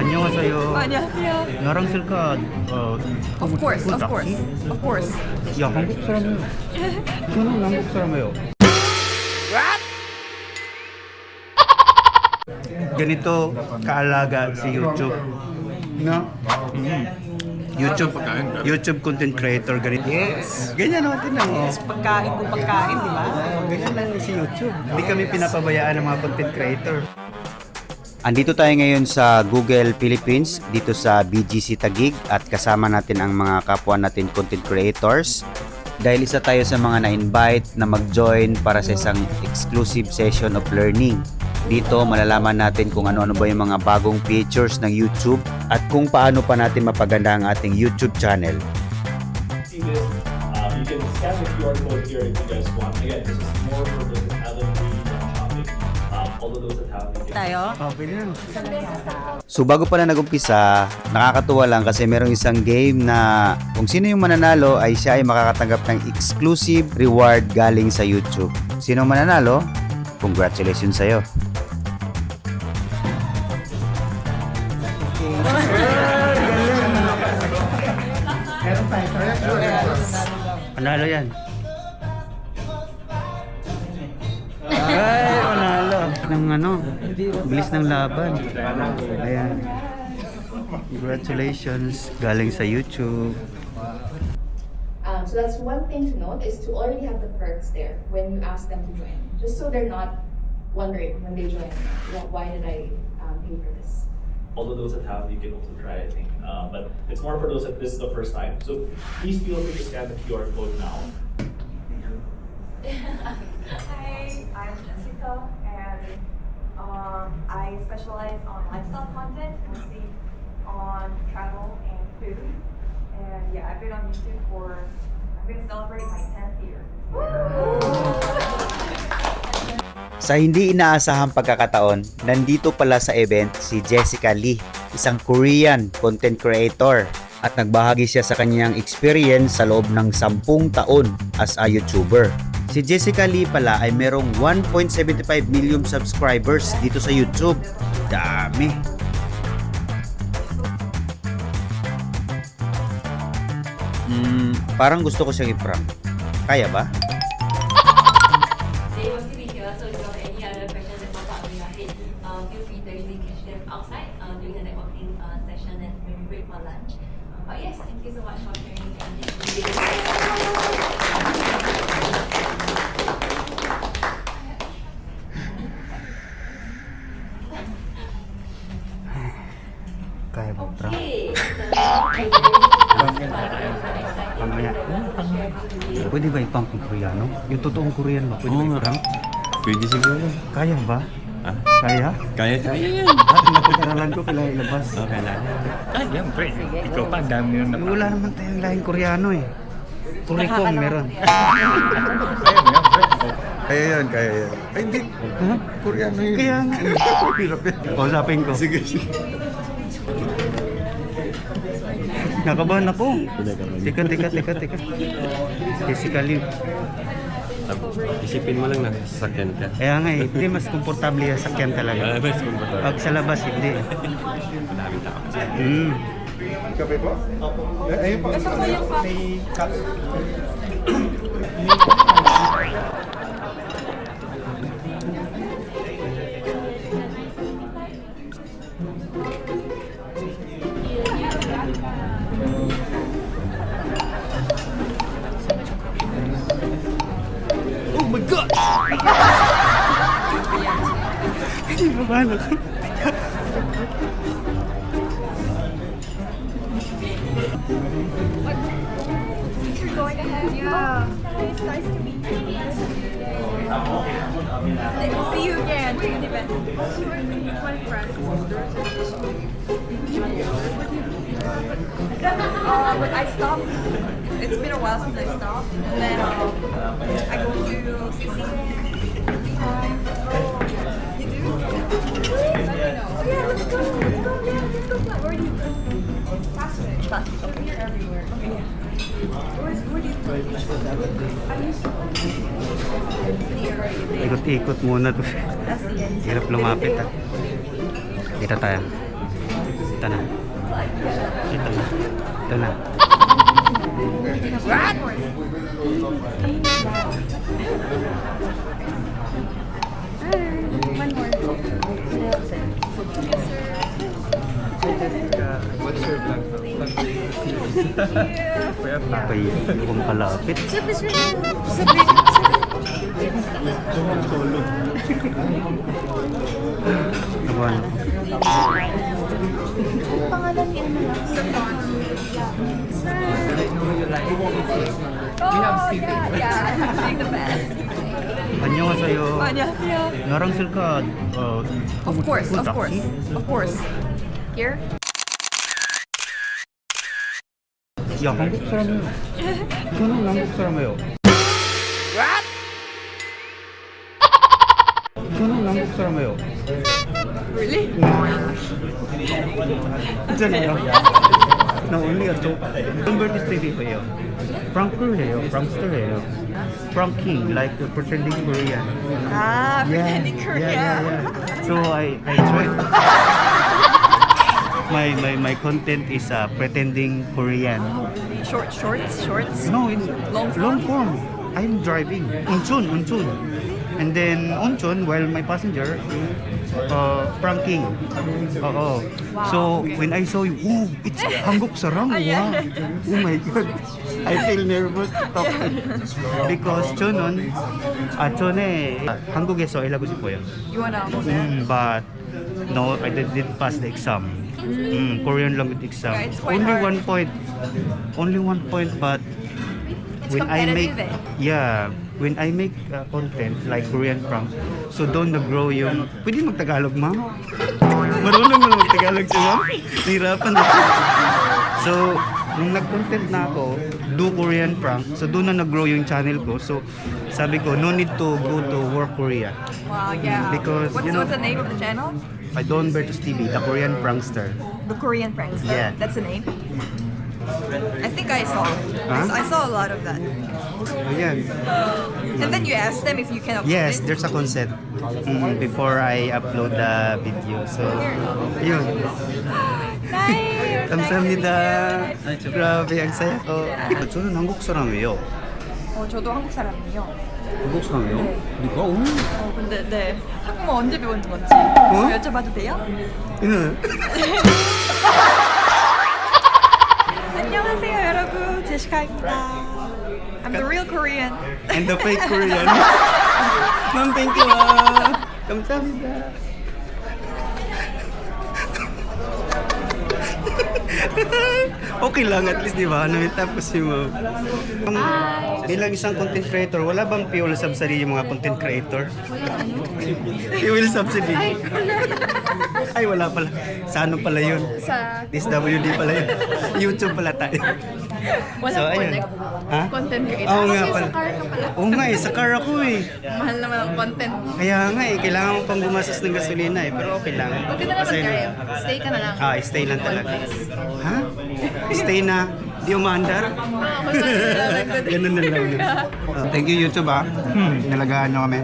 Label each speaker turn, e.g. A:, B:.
A: 안녕하세요.
B: 안녕하세요.
A: 나랑 셀카
B: Of course, of course, of course.
A: 야, 한국 사람이에요. 저는 한국 사람이에요. Ganito kaalaga si YouTube. No? YouTube content creator ganito. Yes. Ganyan naman din lang.
B: Yes, pagkain kung pagkain, di ba?
A: Ganyan lang si YouTube. Hindi kami pinapabayaan ng mga content creator. Andito tayo ngayon sa Google Philippines, dito sa BGC Taguig, at kasama natin ang mga kapwa natin content creators. Dahil isa tayo sa mga na-invite na mag-join para sa isang exclusive session of learning. Dito malalaman natin kung ano-ano ba yung mga bagong features ng YouTube at kung paano pa natin mapaganda ang ating YouTube channel.
C: See this, you can scan the QR code here if you guys want. Again, this is more for those that haven't really done shopping. All of those that have, you can
B: Tayo?
A: So bago pa na nag-umpisa, nakakatuwa lang kasi merong isang game na kung sino yung mananalo ay siya ay makakatanggap ng exclusive reward galing sa YouTube. Sino mananalo? Congratulations sa'yo. Panalo yan. Ay, panalo. Ng ano, bilis ng laban. Ayan. Congratulations. Galing sa YouTube.
D: So that's one thing to note is to already have the perks there when you ask them to join. Just so they're not wondering when they join, why did I pay for this?
C: all of those that have, you can also try, I think. But it's more for those that this is the first time. So please feel free to scan the QR code now.
E: Hi, I'm Jessica, and I specialize on lifestyle content, mostly on travel and food. And yeah, I've been on YouTube I'm going to celebrate my 10th year.
A: Sa hindi inaasahang pagkakataon, nandito pala sa event si Jessica Lee, isang Korean content creator, at nagbahagi siya sa kanyang experience sa loob ng 10 taon as a YouTuber. Si Jessica Lee pala ay merong 1.75 million subscribers dito sa YouTube. Dami! Parang gusto ko siyang i-prank. Kaya ba?
F: They want to be here, so if you have any other questions that pop up in your head, feel free to really catch them outside during the networking session and maybe break for lunch. But yes, thank you so much for sharing and this video.
A: Kaya ba prank?
F: Okay.
A: Mamaya. Pwede ba ipang Koreano? Yung totoong Korean ba? Pwede ba ipang?
G: Pwede siguro.
A: Kaya ba?
G: Ha?
A: Kaya?
G: Kaya yan.
A: Napag-aralan ko kailangan ilabas.
G: Okay na. Ay, yan, pre. Ikaw pa, dami yun na.
A: Wala naman tayong lahing Koreano eh. Kurikong meron.
G: Kaya yan, kaya yan. Ay, hindi. Koreano yun.
A: Kaya nga. Kausapin ko.
G: Sige, sige.
A: Nakabahan ako. Teka. Jessica Lee.
G: Isipin mo lang na sasakyan ka.
A: Kaya nga eh, hindi mas komportable yung sakyan talaga.
G: Mas komportable.
A: Pag sa labas, hindi.
G: Madaming tao.
H: Kape po? Ayun po. May cup.
A: Oh my God! Hindi mabahan ako.
E: You're going ahead? Yeah. It's nice to meet you. See you again. See you in the event. My friend. But I stopped. It's been a while since I stopped. And then I go to CC. You do? Let me know. Oh yeah, let's go. Let's go. Yeah, let's go. Where do you go? Plastic. Plastic. Okay, you're everywhere. Okay, yeah. Where do you go?
A: Ikot-ikot muna to.
E: That's the end.
A: Hirap lumapit ah. Dito tayo. Ito na. Ito na. Ito na.
H: What's your plan?
A: Kaya kung kalapit. Naman.
D: Pangalan niya na lang.
E: Oh, yeah. Being the best.
A: 안녕하세요.
B: 안녕하세요.
A: 나랑 쓸까?
B: Of course, of course, of course. Here?
A: 야, 한국 사람이에요. 저는 한국 사람이에요. 저는 한국 사람이에요.
B: Really?
A: 있잖아요. 나 언니가 또 number 스테이지예요. 프랑크예요. 프랑스터예요. Pranking, like pretending Korean.
B: Ah, pretending Korea.
A: So I try. My content is pretending Korean.
B: Shorts?
A: No, in
B: Long
A: long form. I'm driving. Unchon. And then Unchon, while my passenger, pranking. Oo. So when I saw you, oh, it's 한국 사람.
B: yeah.
A: Wow. Oh my God. I feel nervous to talk. Because 저는 전에 한국에서 일하고 싶어요.
B: You wanna go there?
A: But no, I didn't pass the exam. Korean language exam.
B: Yeah, it's quite
A: Only
B: hard.
A: 1 point. Only 1 point, but
B: It's competitive
A: when I make content like Korean prank, so doon nag-grow yung, pwede mag-Tagalog, ma'am? Marunong mo mag-Tagalog si ma'am? Hirapan na. So, nung nag-content na ako, do Korean prank, so doon na nag-grow yung channel ko. So, sabi ko, no need to go to work Korea.
B: Wow, yeah.
A: Because,
B: what's,
A: you know-
B: what's the name of the channel?
A: I Don Bertus TV, the Korean prankster.
B: The Korean Prankster.
A: Yeah.
B: That's the name. I think I saw.
A: Huh?
B: I saw a lot of that.
A: Ayan.
B: And then you asked them if you can upload
A: Yes,
B: it.
A: there's a consent before I upload the video. So, yun.
B: Nice.
A: 감사합니다. Grabe, ang saya ko. 저는 한국 사람이에요.
B: 저도 한국 사람이에요.
A: 한국 사람이요? 네가?
B: 근데 네. 한국말 언제 배운 건지 여쭤봐도 돼요?
A: 이는?
B: 안녕하세요 여러분, 제시카입니다. I'm the real Korean.
A: And the fake Korean. Ma'am, thank you. 감사합니다. Okay lang, at least, di ba? Tapos si ma'am. Bilang isang content creator, wala bang fuel subsidy yung mga content creator? Fuel subsidy? Ay, wala pala. Sa ano pala yun?
D: Sa
A: DSWD pala yun. YouTube pala tayo.
D: Walang
A: ayun.
D: connect.
A: Ha?
D: Content creator.
A: Oo nga
D: Kasi
A: pala.
D: sa car ka pala.
A: Oo nga eh, sa car ako eh.
D: Mahal naman ang content.
A: Kaya nga eh, kailangan mo pang gumastos ng gasolina eh. Pero okay lang.
D: Huwag ka na naman
A: Kasi-
D: kayo. Stay ka na lang.
A: Stay lang talaga. Ha? Stay na? Di umaandar? Ganun na lang. Thank you YouTube ah. Nalagaan nyo kami.